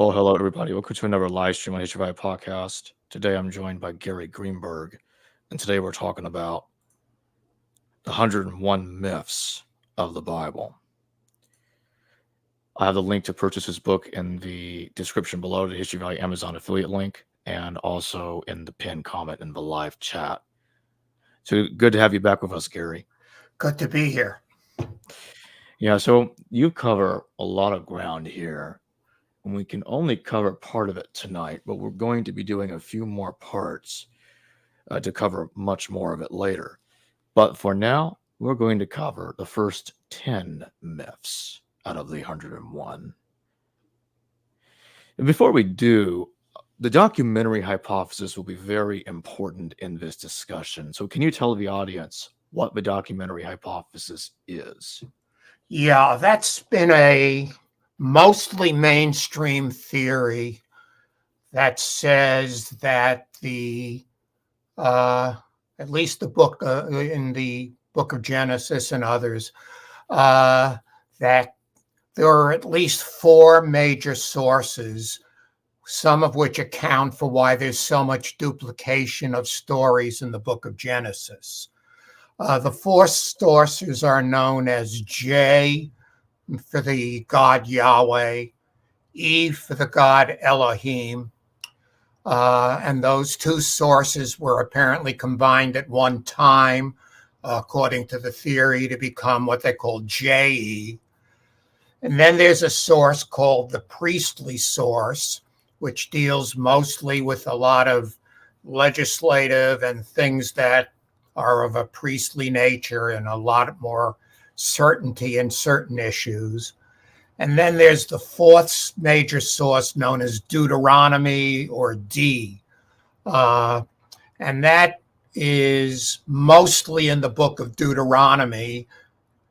Well, hello everybody. Welcome to another live stream on HFI Podcast. Today I'm joined by Gary Greenberg, and today we're talking about the 101 myths of the Bible. I have the link to purchase his book in the description below, the History Valley Amazon affiliate link, and also in the pinned comment in the live chat. So good to have you back with us, Gary. Good to be here. Yeah, so you cover a lot of ground here. And we can only cover part of it tonight, but we're going to be doing a few more parts to cover much more of it later. But for now, we're going to cover the first 10 myths out of the 101. And before we do, the documentary hypothesis will be very important in this discussion. So can you tell the audience what the documentary hypothesis is? Yeah, that's been a mostly mainstream theory that says that at least the book in the book of Genesis and others, that there are at least four major sources, some of which account for why there's so much duplication of stories in the book of Genesis. The four sources are known as J for the god Yahweh, E for the god Elohim, and those two sources were apparently combined at one time, according to the theory, to become what they call JE. And then there's a source called the priestly source, which deals mostly with a lot of legislative and things that are of a priestly nature and a lot more certainty in certain issues. And then there's the fourth major source known as Deuteronomy, or D. And that is mostly in the book of Deuteronomy,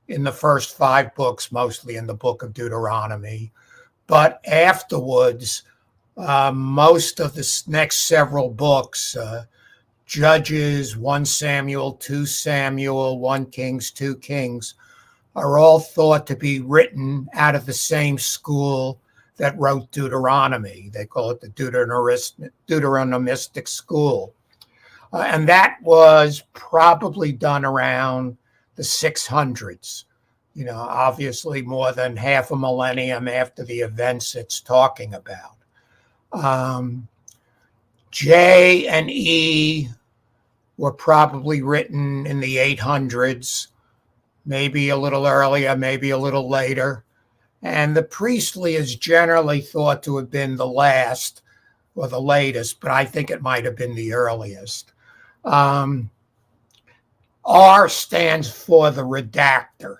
in the first 5 books, mostly in the book of Deuteronomy. But afterwards, most of the next several books, Judges, 1 Samuel, 2 Samuel, 1 Kings, 2 Kings, are all thought to be written out of the same school that wrote Deuteronomy. They call it the Deuteronomistic school. And that was probably done around the 600s, obviously more than half a millennium after the events it's talking about. J and E were probably written in the 800s, maybe a little earlier, maybe a little later. And the priestly is generally thought to have been the last or the latest, but I think it might have been the earliest. R stands for the redactor.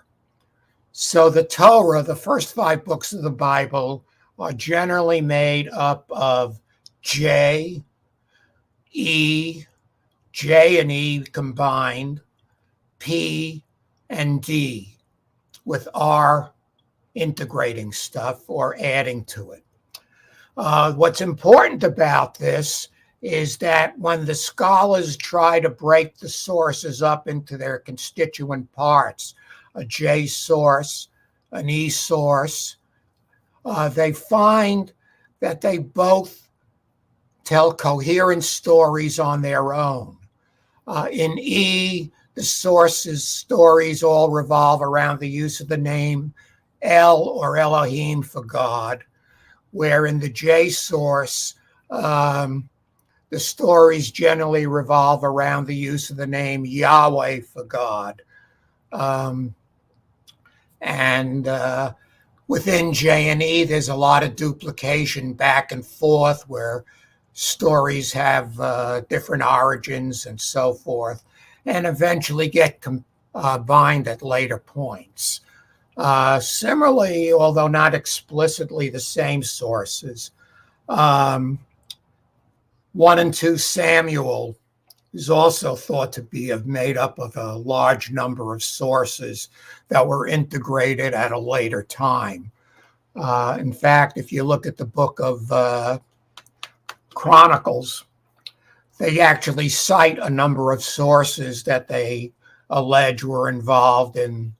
So the Torah, the first 5 books of the Bible, are generally made up of J and E combined, P and D, with R integrating stuff or adding to it. What's important about this is that when the scholars try to break the sources up into their constituent parts, a J source, an E source, they find that they both tell coherent stories on their own. In E, the sources' stories all revolve around the use of the name El or Elohim for God, where in the J source, the stories generally revolve around the use of the name Yahweh for God. Within J and E, there's a lot of duplication back and forth where stories have different origins and so forth, and eventually get combined at later points. Similarly, although not explicitly the same sources, 1 and 2 Samuel is also thought to be made up of a large number of sources that were integrated at a later time. In fact, if you look at the book of Chronicles, they actually cite a number of sources that they allege were involved in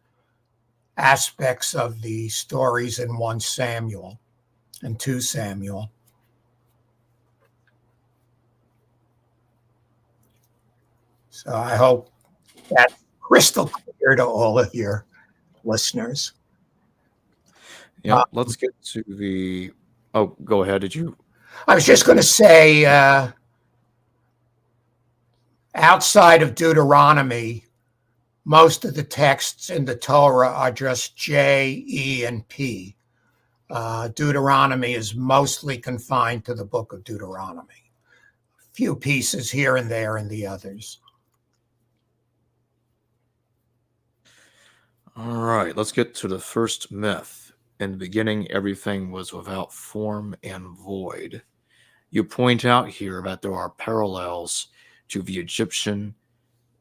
aspects of the stories in 1 Samuel. and 2 Samuel. So I hope that's crystal clear to all of your listeners. Yep. Let's get to the. Oh, go ahead. Did you? I was just going to say, outside of Deuteronomy, most of the texts in the Torah are just J, E, and P. Deuteronomy is mostly confined to the book of Deuteronomy. A few pieces here and there in the others. All right. Let's get to the first myth. In the beginning, everything was without form and void. You point out here that there are parallels to the Egyptian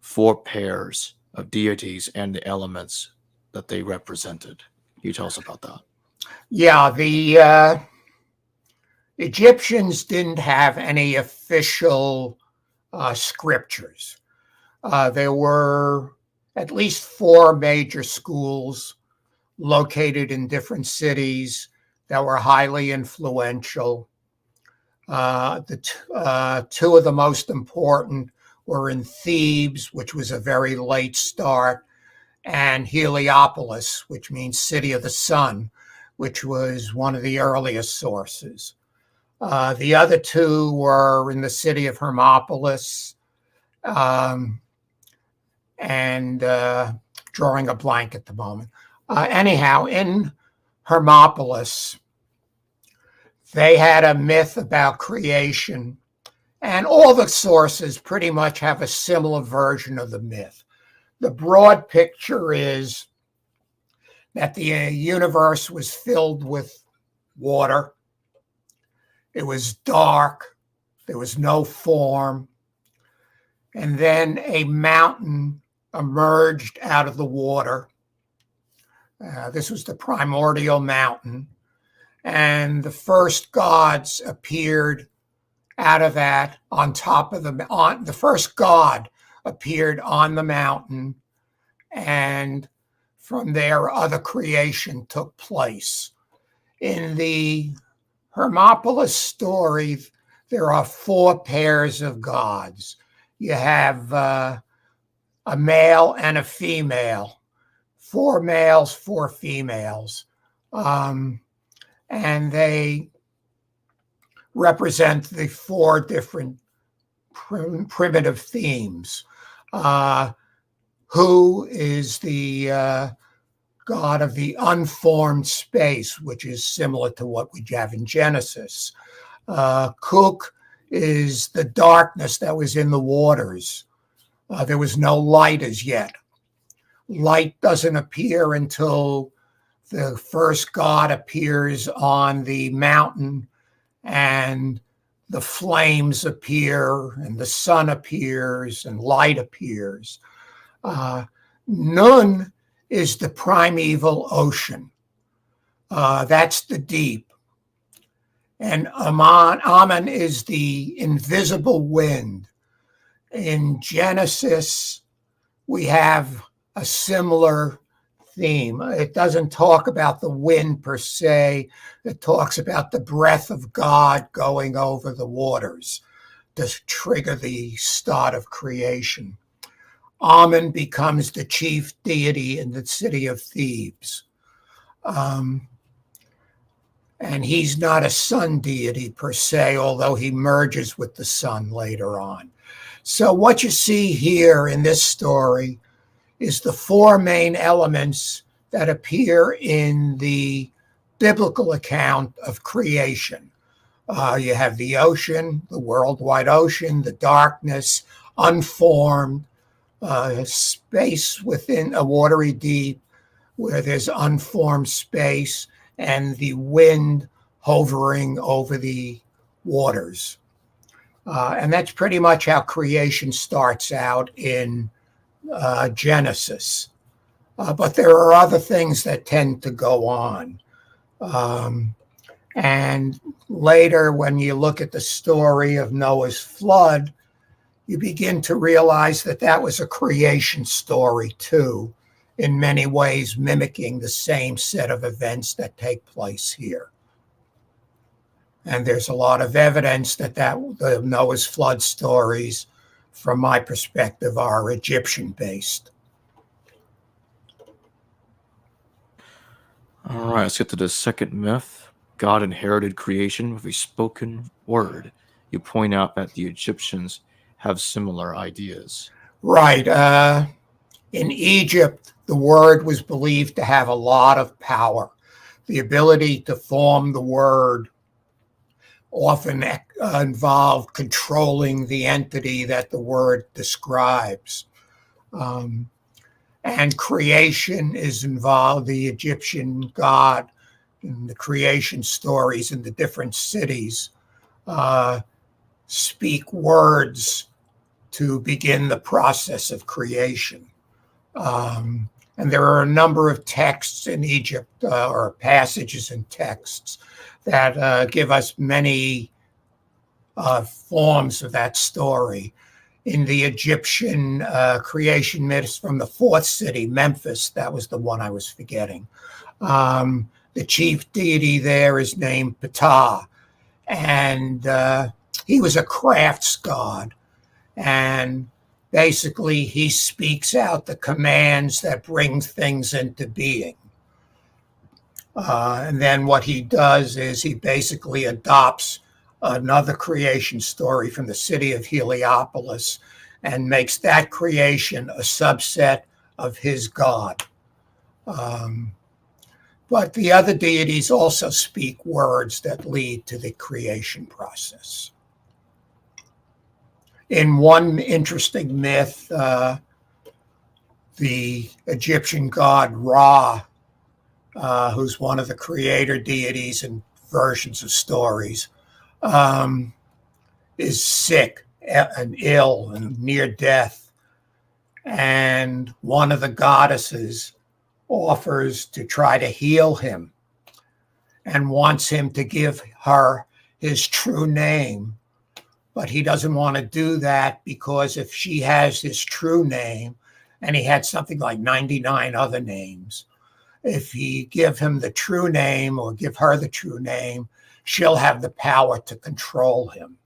4 pairs of deities and the elements that they represented. Can you tell us about that? Yeah, the Egyptians didn't have any official scriptures. There were at least 4 major schools located in different cities that were highly influential. The 2 of the most important were in Thebes, which was a very late start, and Heliopolis, which means city of the sun, which was one of the earliest sources. The other 2 were in the city of Hermopolis, and drawing a blank at the moment. Anyhow, in Hermopolis, they had a myth about creation, and all the sources pretty much have a similar version of the myth. The broad picture is that the universe was filled with water. It was dark. There was no form. And then a mountain emerged out of the water. This was the primordial mountain. And the first gods appeared out of that on top of the first god appeared on the mountain. And from there, other creation took place. In the Hermopolis story, there are 4 pairs of gods. You have a male and a female, 4 males, 4 females. And they represent the 4 different primitive themes. Who is the god of the unformed space, which is similar to what we have in Genesis. Kuk is the darkness that was in the waters. There was no light as yet. Light doesn't appear until the first god appears on the mountain, and the flames appear, and the sun appears, and light appears. Nun is the primeval ocean. That's the deep. And Amen is the invisible wind. In Genesis, we have a similar theme. It doesn't talk about the wind per se. It talks about the breath of God going over the waters to trigger the start of creation. Amen becomes the chief deity in the city of Thebes. And he's not a sun deity per se, although he merges with the sun later on. So what you see here in this story is the 4 main elements that appear in the biblical account of creation. You have the ocean, the worldwide ocean, the darkness, unformed, space within a watery deep where there's unformed space, and the wind hovering over the waters. And that's pretty much how creation starts out in Genesis. But there are other things that tend to go on. And later, when you look at the story of Noah's flood, you begin to realize that that was a creation story too, in many ways mimicking the same set of events that take place here. And there's a lot of evidence that the Noah's flood stories, from my perspective, are Egyptian-based. All right, let's get to the second myth. God inherited creation with a spoken word. You point out that the Egyptians have similar ideas. Right. In Egypt, the word was believed to have a lot of power. The ability to form the word often involved controlling the entity that the word describes. And creation is involved. The Egyptian god in the creation stories in the different cities speak words to begin the process of creation. And there are a number of texts in Egypt or passages in texts that give us many forms of that story. In the Egyptian creation myths from the fourth city, Memphis, that was the one I was forgetting. The chief deity there is named Ptah, and he was a crafts god. And basically, he speaks out the commands that bring things into being. And then what he does is he basically adopts another creation story from the city of Heliopolis and makes that creation a subset of his god. But the other deities also speak words that lead to the creation process. In one interesting myth, the Egyptian god Ra, who's one of the creator deities in versions of stories, is sick and ill and near death. And one of the goddesses offers to try to heal him and wants him to give her his true name. But he doesn't want to do that because if she has his true name, and he had something like 99 other names, if he give him the true name or give her the true name, she'll have the power to control him.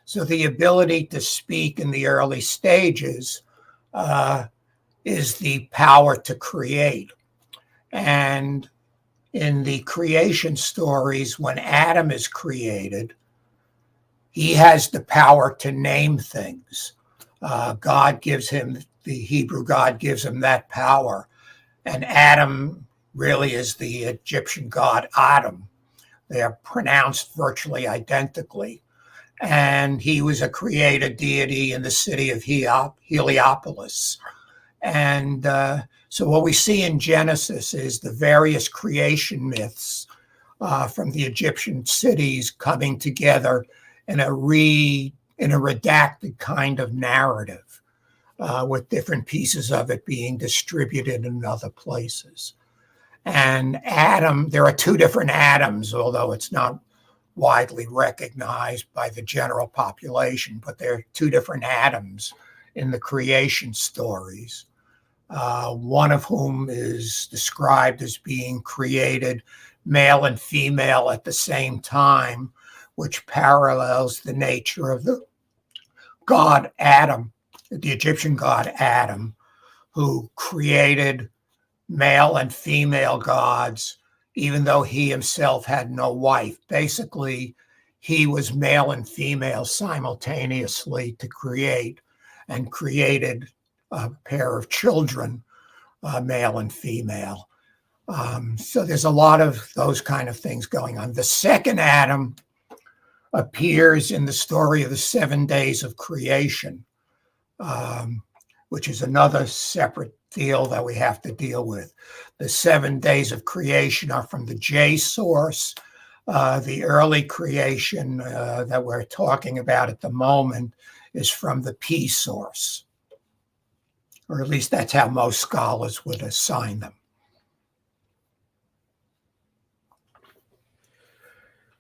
So the ability to speak in the early stages is the power to create. And in the creation stories, when Adam is created, he has the power to name things. God gives him, the Hebrew God gives him that power. And Adam really is the Egyptian god Adam. They are pronounced virtually identically. And he was a creator deity in the city of Heliopolis. And so what we see in Genesis is the various creation myths from the Egyptian cities coming together in a redacted kind of narrative, with different pieces of it being distributed in other places. And Adam, there are two different Adams, although it's not widely recognized by the general population, but there are two different Adams in the creation stories, one of whom is described as being created male and female at the same time, which parallels the nature of the god Adam, the Egyptian god Adam, who created male and female gods, even though he himself had no wife. Basically, he was male and female simultaneously to create, and created a pair of children, male and female. So there's a lot of those kind of things going on. The second Adam appears in the story of the 7 days of creation, which is another separate deal that we have to deal with. The 7 days of creation are from the J source. The early creation that we're talking about at the moment is from the P source, or at least that's how most scholars would assign them.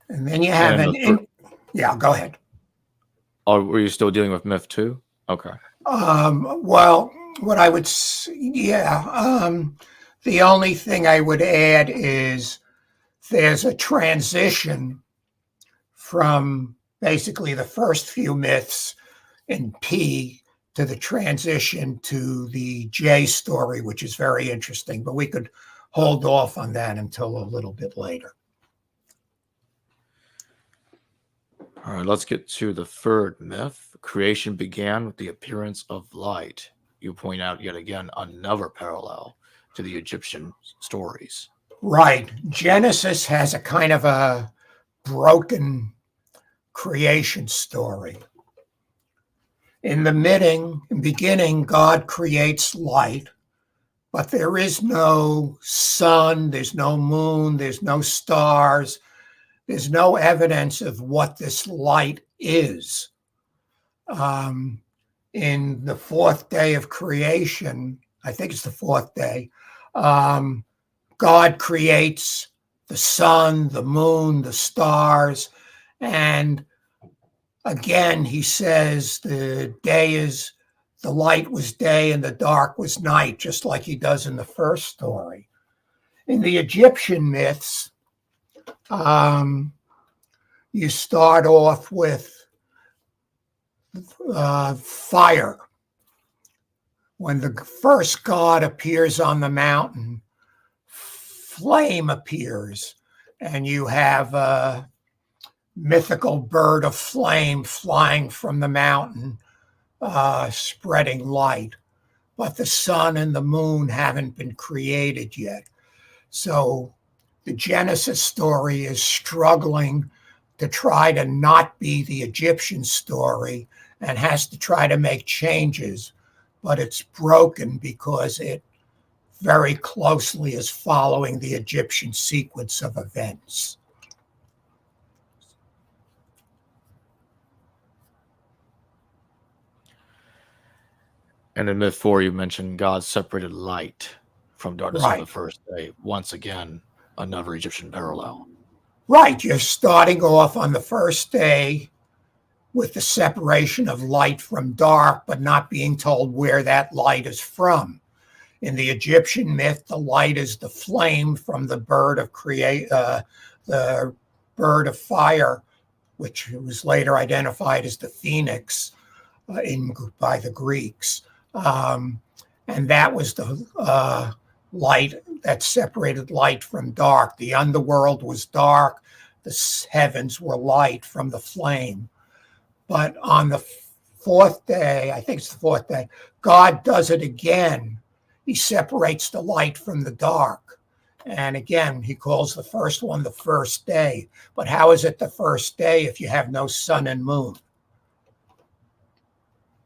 And then you have yeah, go ahead. Oh, were you still dealing with myth 2? Okay. Well, what I would, the only thing I would add is there's a transition from basically the first few myths in P to the transition to the J story, which is very interesting, but we could hold off on that until a little bit later. All right, let's get to the third myth. Creation began with the appearance of light. You point out yet again another parallel to the Egyptian stories. Right. Genesis has a kind of a broken creation story. In the beginning, God creates light, but there is no sun, there's no moon, there's no stars, there's no evidence of what this light is. In the fourth day of creation, I think it's the fourth day, God creates the sun, the moon, the stars, and again, he says the light was day and the dark was night, just like he does in the first story. In the Egyptian myths, you start off with fire. When the first god appears on the mountain, flame appears, and you have a mythical bird of flame flying from the mountain, spreading light. But the sun and the moon haven't been created yet. So the Genesis story is struggling to try to not be the Egyptian story and has to try to make changes, but it's broken because it very closely is following the Egyptian sequence of events. And in myth 4, you mentioned God separated light from darkness on the first day. Once again, another Egyptian parallel. Right. You're starting off on the first day with the separation of light from dark, but not being told where that light is from. In the Egyptian myth, the light is the flame from the bird of the bird of fire, which was later identified as the phoenix by the Greeks. And that was the light that separated light from dark. The underworld was dark. The heavens were light from the flame. But on the fourth day, I think it's the fourth day, God does it again. He separates the light from the dark. And again, he calls the first one the first day. But how is it the first day if you have no sun and moon?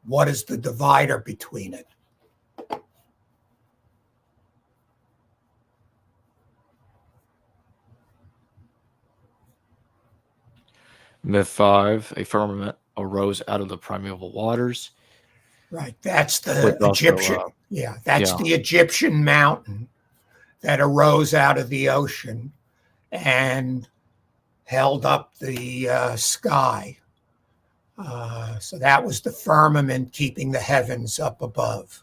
What is the divider between it? Myth 5, a firmament arose out of the primeval waters. Right, that's the Egyptian. The Egyptian mountain that arose out of the ocean and held up the sky. So that was the firmament keeping the heavens up above.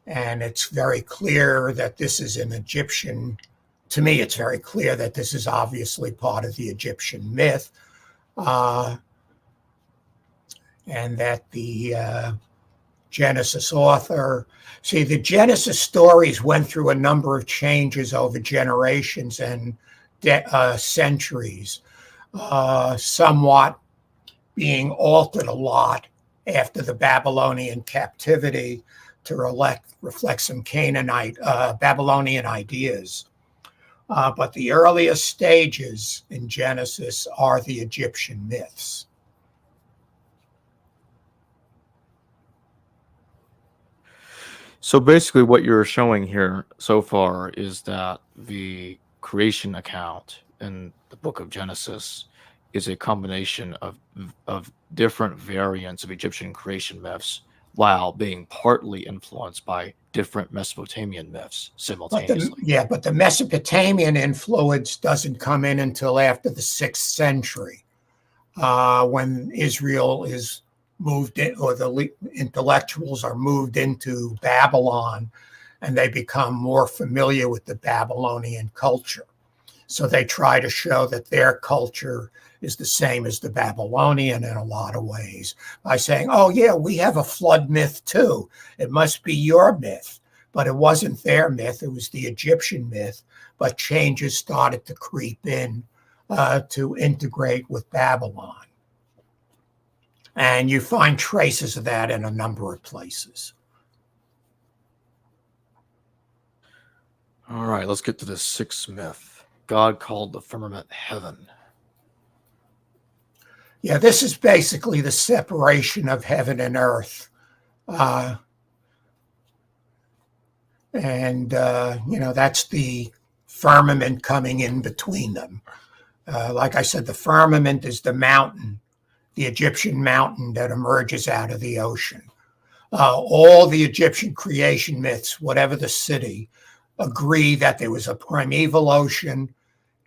And it's very clear that this is an Egyptian. To me, it's very clear that this is obviously part of the Egyptian myth. And that the Genesis author, the Genesis stories went through a number of changes over generations and centuries, somewhat being altered a lot after the Babylonian captivity to reflect some Babylonian ideas. But the earliest stages in Genesis are the Egyptian myths. So basically what you're showing here so far is that the creation account in the book of Genesis is a combination of different variants of Egyptian creation myths while being partly influenced by different Mesopotamian myths simultaneously. But the Mesopotamian influence doesn't come in until after the 6th century, when Israel is moved in, or the intellectuals are moved into Babylon, and they become more familiar with the Babylonian culture. So they try to show that their culture is the same as the Babylonian in a lot of ways by saying, oh, yeah, we have a flood myth too. It must be your myth. But it wasn't their myth. It was the Egyptian myth. But changes started to creep in to integrate with Babylon. And you find traces of that in a number of places. All right, let's get to the sixth myth. God called the firmament heaven. Yeah, this is basically the separation of heaven and earth. That's the firmament coming in between them. Like I said, the firmament is the mountain, the Egyptian mountain that emerges out of the ocean. All the Egyptian creation myths, whatever the city, agree that there was a primeval ocean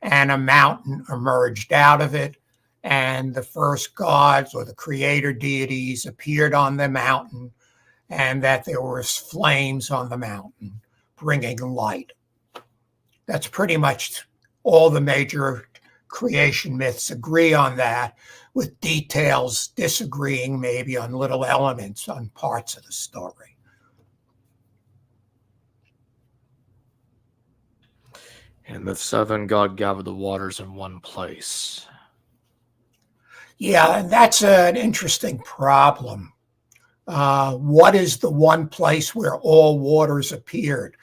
and a mountain emerged out of it. And the first gods or the creator deities appeared on the mountain, and that there was flames on the mountain bringing light. That's pretty much all the major creation myths agree on that, with details disagreeing maybe on little elements on parts of the story. In myth 7, God gathered the waters in one place. Yeah, and that's an interesting problem. What is the one place where all waters appeared?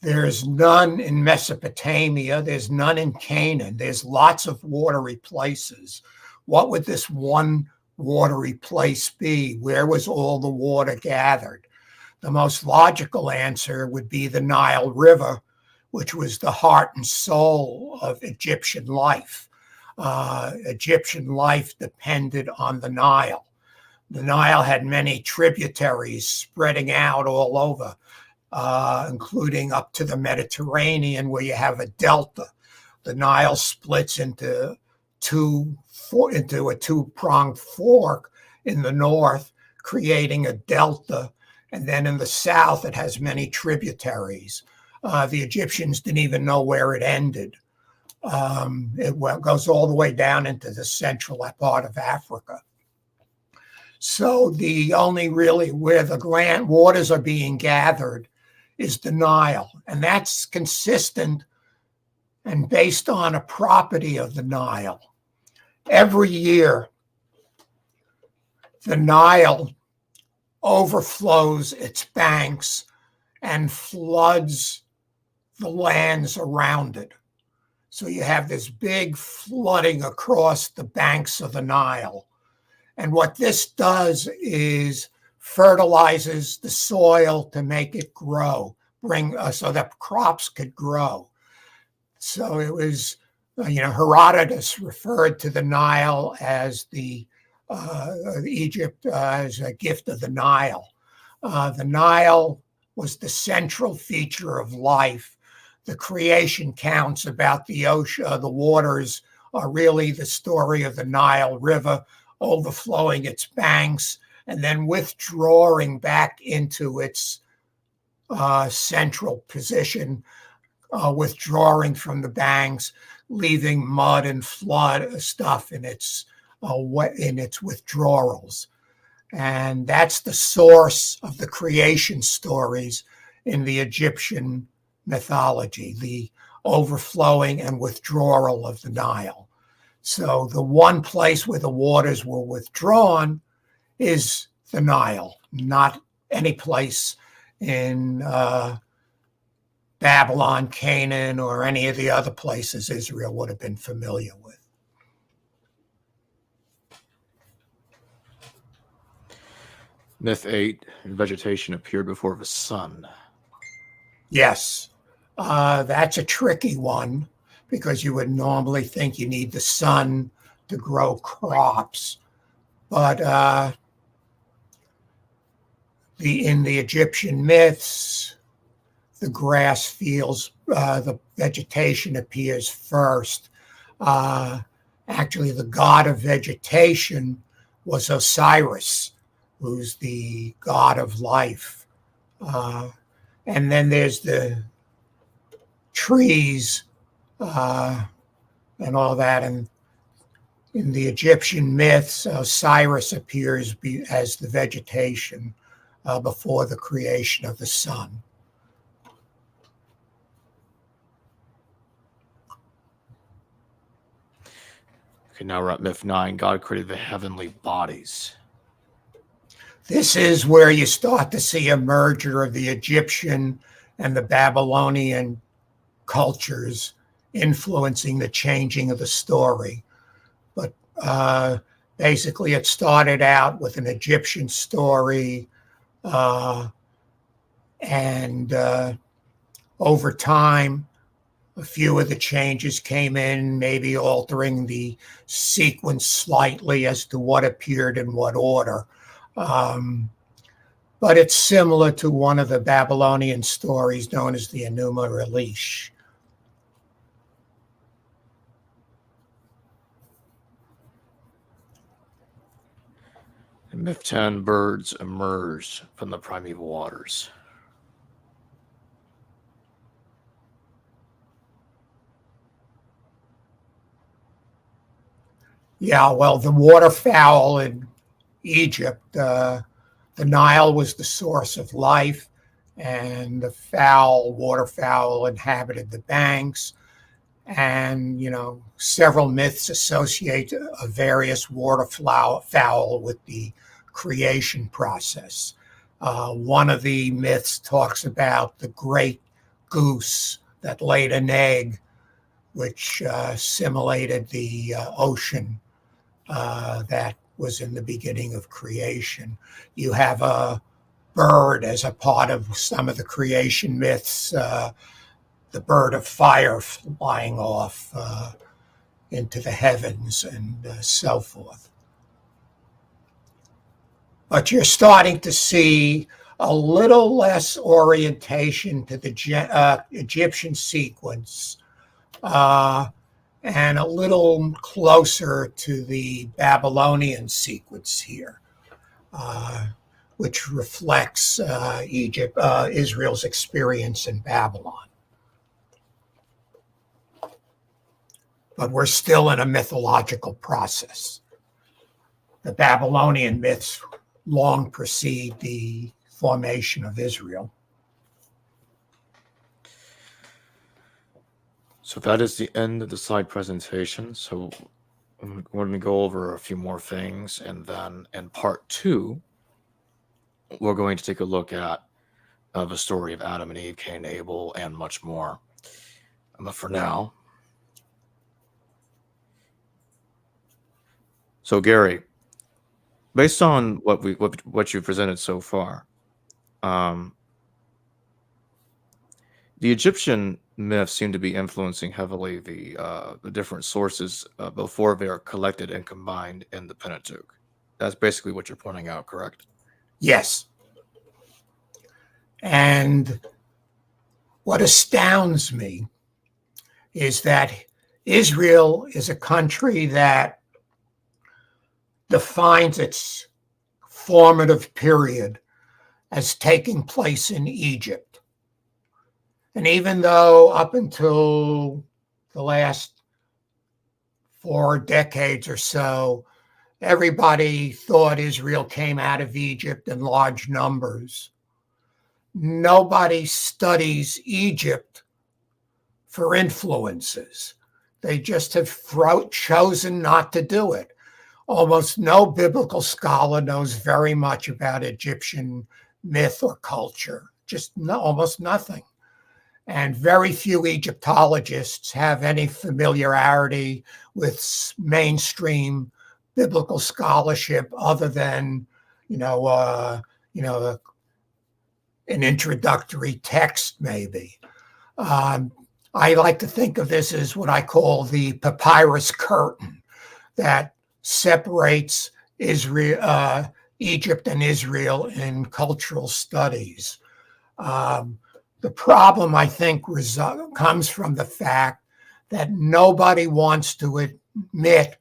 There's none in Mesopotamia. There's none in Canaan. There's lots of watery places. What would this one watery place be? Where was all the water gathered? The most logical answer would be the Nile River, which was the heart and soul of Egyptian life. Egyptian life depended on the Nile. The Nile had many tributaries spreading out all over, including up to the Mediterranean, where you have a delta. The Nile splits into a two-pronged fork in the north, creating a delta. And then in the south, it has many tributaries. The Egyptians didn't even know where it ended. It goes all the way down into the central part of Africa. So the only really where the waters are being gathered is the Nile. And that's consistent and based on a property of the Nile. Every year, the Nile overflows its banks and floods the lands around it. So you have this big flooding across the banks of the Nile. And what this does is fertilizes the soil to make it grow, so that crops could grow. So it was, Herodotus referred to the Nile as Egypt as a gift of the Nile. The Nile was the central feature of life. The creation counts about the ocean, the waters are really the story of the Nile River overflowing its banks and then withdrawing back into its central position, withdrawing from the banks, leaving mud and flood stuff in its withdrawals. And that's the source of the creation stories in the Egyptian mythology, the overflowing and withdrawal of the Nile. So the one place where the waters were withdrawn is the Nile, not any place in Babylon, Canaan, or any of the other places Israel would have been familiar with. Myth 8, vegetation appeared before the sun. Yes, that's a tricky one because you would normally think you need the sun to grow crops. But in the Egyptian myths, the grass fields, the vegetation appears first. Actually, the god of vegetation was Osiris, who's the god of life. And then there's the trees and all that. And in the Egyptian myths, Osiris appears as the vegetation before the creation of the sun. Okay, now we're at myth 9. God created the heavenly bodies. This is where you start to see a merger of the Egyptian and the Babylonian cultures influencing the changing of the story. But basically, it started out with an Egyptian story, and over time, a few of the changes came in, maybe altering the sequence slightly as to what appeared in what order. But it's similar to one of the Babylonian stories known as the Enuma Elish. In myth 10, birds emerged from the primeval waters. Yeah, well, the waterfowl in Egypt, the Nile was the source of life, and the waterfowl inhabited the banks. And, several myths associate various waterfowl with the creation process. One of the myths talks about the great goose that laid an egg, which simulated the ocean that was in the beginning of creation. You have a bird as a part of some of the creation myths, the bird of fire flying off into the heavens and so forth. But you're starting to see a little less orientation to the Egyptian sequence and a little closer to the Babylonian sequence here, which reflects Israel's experience in Babylon. But we're still in a mythological process. The Babylonian myths long precede the formation of Israel. So that is the end of the slide presentation. So we're going to go over a few more things, and then in part 2, we're going to take a look at the story of Adam and Eve, Cain and Abel, and much more. But for now, so Gary, based on what you've presented so far, the Egyptian myths seem to be influencing heavily the different sources before they are collected and combined in the Pentateuch. That's basically what you're pointing out, correct? Yes. And what astounds me is that Israel is a country that defines its formative period as taking place in Egypt. And even though up until the last 4 decades or so, everybody thought Israel came out of Egypt in large numbers, nobody studies Egypt for influences. They just have chosen not to do it. Almost no biblical scholar knows very much about Egyptian myth or culture, almost nothing. And very few Egyptologists have any familiarity with mainstream biblical scholarship other than, an introductory text, maybe. I like to think of this as what I call the Papyrus Curtain that separates Egypt and Israel in cultural studies. The problem, I think, comes from the fact that nobody wants to admit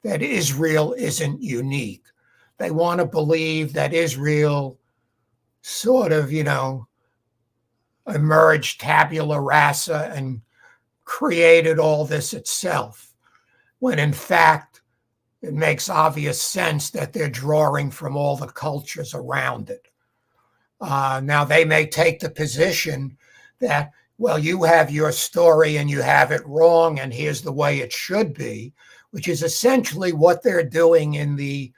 that Israel isn't unique. They want to believe that Israel sort of, emerged tabula rasa and created all this itself, when in fact it makes obvious sense that they're drawing from all the cultures around it. Now, they may take the position that, well, you have your story and you have it wrong, and here's the way it should be, which is essentially what they're doing in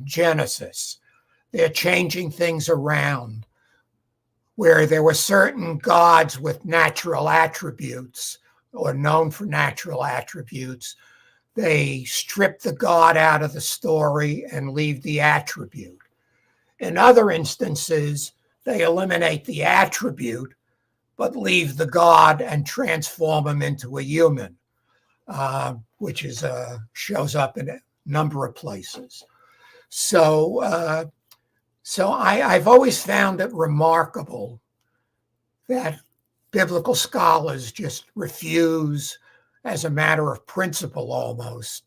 Genesis. They're changing things around. Where there were certain gods with natural attributes or known for natural attributes, they strip the god out of the story and leave the attribute. In other instances, they eliminate the attribute, but leave the god and transform him into a human, which shows up in a number of places. So I've always found it remarkable that biblical scholars just refuse, as a matter of principle almost,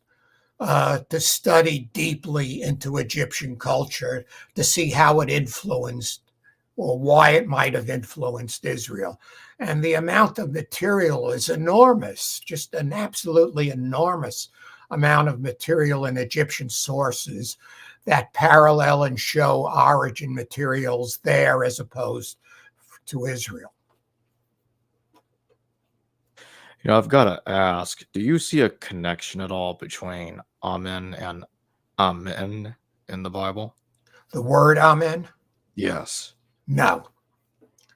to study deeply into Egyptian culture to see how it influenced or why it might have influenced Israel. And the amount of material is enormous, just an absolutely enormous amount of material in Egyptian sources that parallel and show origin materials there as opposed to Israel. I've got to ask, do you see a connection at all between Amen and Amen in the Bible? The word Amen? Yes. No.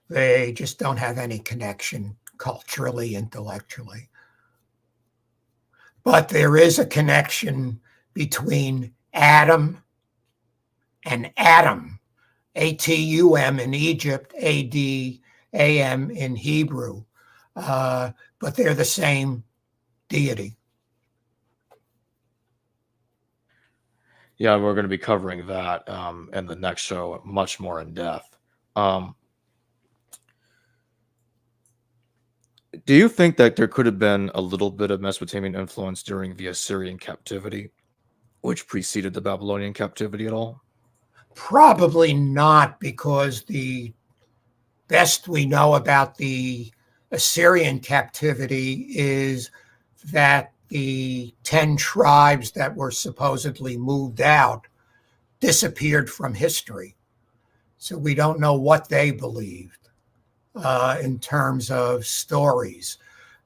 They just don't have any connection culturally, intellectually. But there is a connection between Adam and Adam, A-T-U-M in Egypt, A-D-A-M in Hebrew. But they're the same deity. Yeah, we're going to be covering that in the next show much more in depth. Do you think that there could have been a little bit of Mesopotamian influence during the Assyrian captivity, which preceded the Babylonian captivity at all? Probably not, because the best we know about the Assyrian captivity is that the 10 tribes that were supposedly moved out disappeared from history. So we don't know what they believed in terms of stories.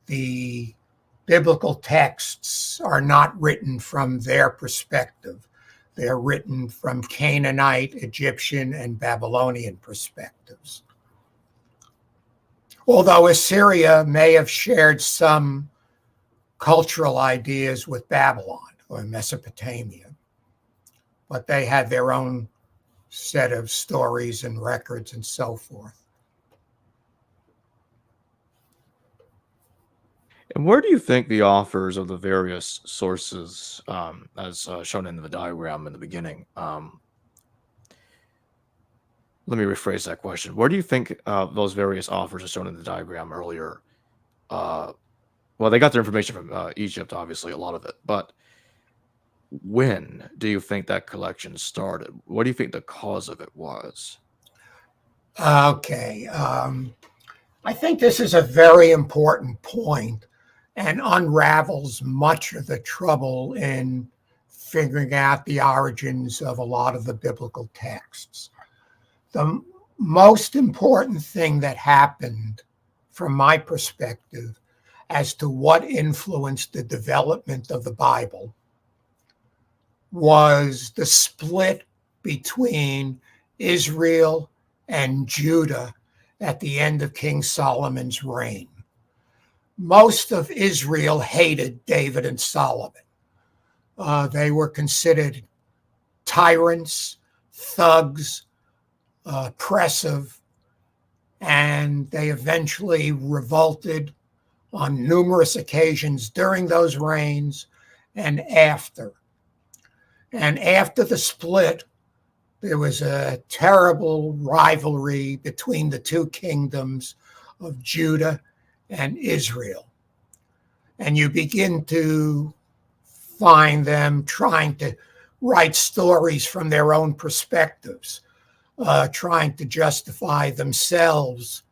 The biblical texts are not written from their perspective. They're written from Canaanite, Egyptian, and Babylonian perspectives. Although Assyria may have shared some cultural ideas with Babylon or Mesopotamia, but they had their own set of stories and records and so forth. And where do you think the authors of the various sources, as shown in the diagram in the beginning, let me rephrase that question. Where do you think those various authors are shown in the diagram earlier? Well, they got their information from Egypt, obviously, a lot of it. But when do you think that collection started? What do you think the cause of it was? Okay. I think this is a very important point and unravels much of the trouble in figuring out the origins of a lot of the biblical texts. The most important thing that happened, from my perspective, as to what influenced the development of the Bible was the split between Israel and Judah at the end of King Solomon's reign. Most of Israel hated David and Solomon. They were considered tyrants, thugs, oppressive, and they eventually revolted on numerous occasions during those reigns and after. And after the split, there was a terrible rivalry between the two kingdoms of Judah and Israel. And you begin to find them trying to write stories from their own perspectives, trying to justify themselves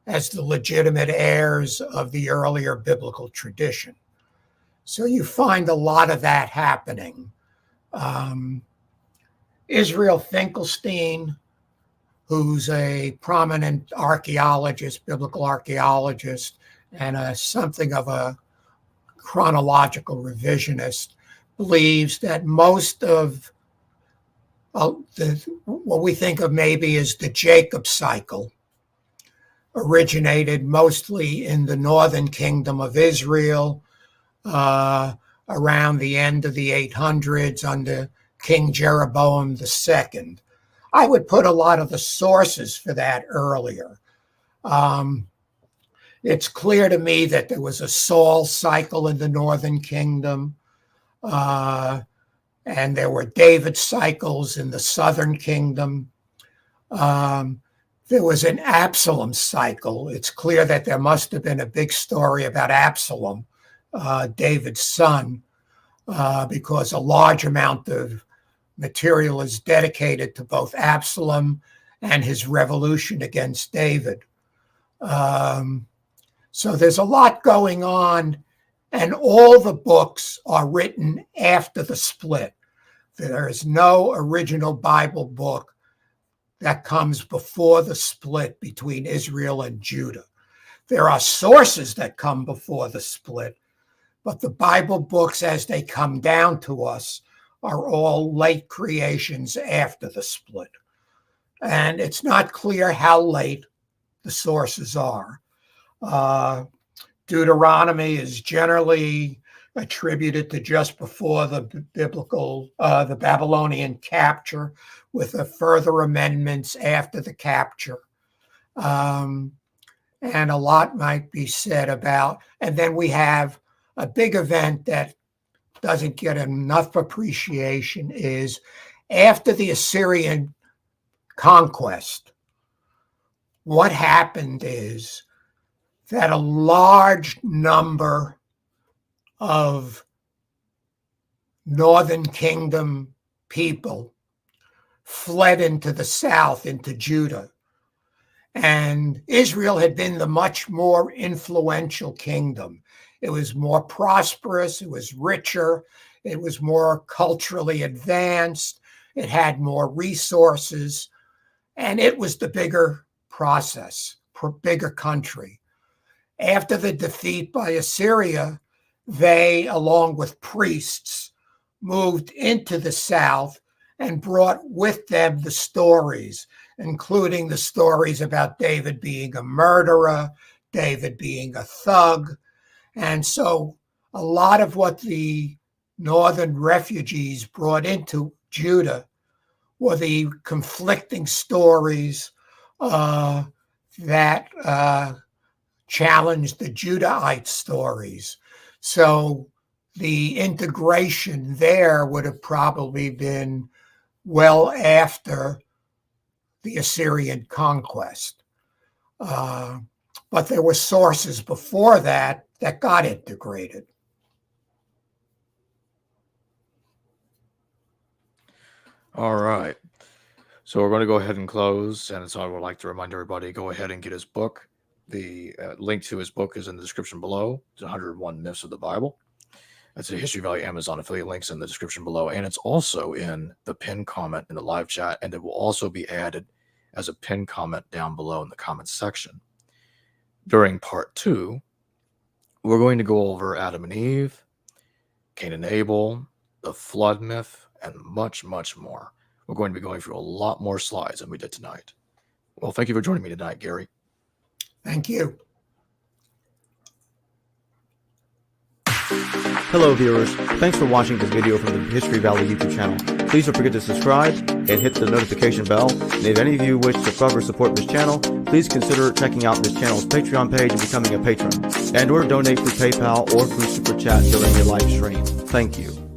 as the legitimate heirs of the earlier biblical tradition. So you find a lot of that happening. Israel Finkelstein, who's a prominent archaeologist, biblical archaeologist, and something of a chronological revisionist, believes that most of what we think of maybe as the Jacob cycle originated mostly in the northern kingdom of Israel around the end of the 800s under King Jeroboam II. I would put a lot of the sources for that earlier. It's clear to me that there was a Saul cycle in the northern kingdom, and there were David cycles in the southern kingdom. There was an Absalom cycle. It's clear that there must have been a big story about Absalom, David's son, because a large amount of material is dedicated to both Absalom and his revolution against David. So there's a lot going on, and all the books are written after the split. There is no original Bible book that comes before the split between Israel and Judah. There are sources that come before the split, but the Bible books as they come down to us are all late creations after the split. And it's not clear how late the sources are. Deuteronomy is generally attributed to just before the Babylonian capture, with further amendments after the capture. And a lot might be said about, and then we have a big event that doesn't get enough appreciation is after the Assyrian conquest, what happened is that a large number of northern kingdom people fled into the south, into Judah. And Israel had been the much more influential kingdom. It was more prosperous, it was richer, it was more culturally advanced, it had more resources, and it was the bigger bigger country. After the defeat by Assyria, they, along with priests, moved into the south and brought with them the stories, including the stories about David being a murderer, David being a thug. And so a lot of what the northern refugees brought into Judah were the conflicting stories that challenged the Judahite stories. So the integration there would have probably been well after the Assyrian conquest. But there were sources before that got integrated. All right. So we're going to go ahead and close. And so I would like to remind everybody, go ahead and get his book. The link to his book is in the description below. It's 101 Myths of the Bible. That's a History Valley Amazon affiliate links in the description below. And it's also in the pinned comment in the live chat. And it will also be added as a pinned comment down below in the comments section. During part 2, we're going to go over Adam and Eve, Cain and Abel, the flood myth, and much, much more. We're going to be going through a lot more slides than we did tonight. Well, thank you for joining me tonight, Gary. Thank you. Hello viewers, thanks for watching this video from the History Valley YouTube channel. Please don't forget to subscribe and hit the notification bell. And if any of you wish to further support this channel, please consider checking out this channel's Patreon page and becoming a patron, and or donate through PayPal or through Super Chat during your live stream. Thank you.